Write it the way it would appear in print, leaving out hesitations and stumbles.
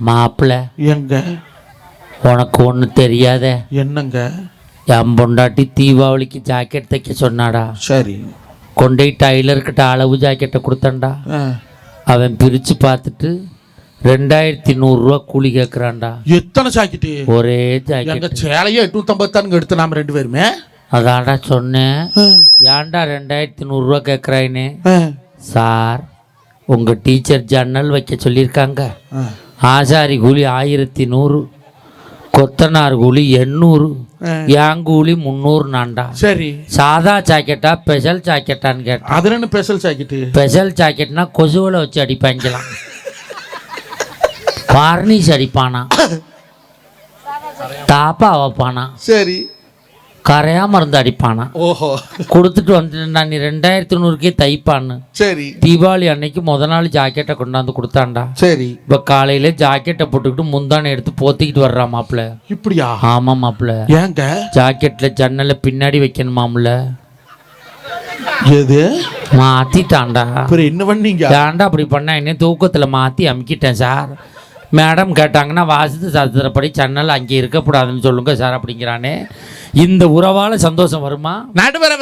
மாப்பிள்ள எங்க உனக்கு ஒன்று தெரியாத? என்னங்க? என் பொண்டாட்டி தீபாவளிக்கு ஜாக்கெட் தைக்க சொன்னாடா. சரி. கொண்டே டைலர்கிட்ட அளவு ஜாக்கெட்டை கொடுத்தேன்டா. அவன் பிரித்து பார்த்துட்டு 2100 கூலி கேட்குறான்டா. எத்தனை ஜாக்கெட்டு? ஒரே ஜாக்கெட். சேலையே 850 எடுத்து நாம 2 பேருமே. அதான்டா சொன்னேன். ஏன்டா 2100 கேட்குறாயின்னு. சார் உங்கள் டீச்சர் ஜன்னல் வைக்க சொல்லியிருக்காங்க. ஆசாரி கூலி 1100, கொத்தனார் கூலி 800, என் கூலி 300 நான்டா. சரி. சாதா ஜாக்கெட்டா ஸ்பெஷல் ஜாக்கெட்டான்னு கேட்டேன். அது என்ன ஸ்பெஷல் ஜாக்கெட்டு? ஸ்பெஷல் ஜாக்கெட்னா கொசுவில் வச்சு அடிப்பாங்கலாம். வார்னிஷ் அடிப்பானா, தாப்பா வைப்பானா, சரி, கரையா மருந்து அடிப்பானா. ஓஹோ. கொடுத்துட்டு வந்துட்டேன்டா. நீ 2100 தைப்பான்னு. சரி. தீபாவளி அன்னைக்கு முத நாள் ஜாக்கெட்டை கொண்டாந்து கொடுத்தான்டா. சரி. இப்போ காலையில ஜாக்கெட்டை போட்டுக்கிட்டு முந்தானை எடுத்து போத்திக்கிட்டு வர்றான் மாப்பிள்ள. இப்படியா? ஆமா மாப்பிள்ள. ஏங்க? ஜாக்கெட்ல ஜன்னலை பின்னாடி வைக்கணுமாம்ல. எது மாத்திட்டான்டா. அப்புறம் என்ன பண்ணீங்க? ஏன்டா அப்படி பண்ண? என்ன தூக்கத்துல மாத்தி அமுக்கிட்டேன் சார். மேடம் கேட்டாங்கன்னா வாசித்து சாஸ்திரப்படி ஜன்னல் அங்கே இருக்கக்கூடாதுன்னு சொல்லுங்க சார் அப்படிங்கிறானே. இந்த உறவால சந்தோஷம் வருமா? நடுவர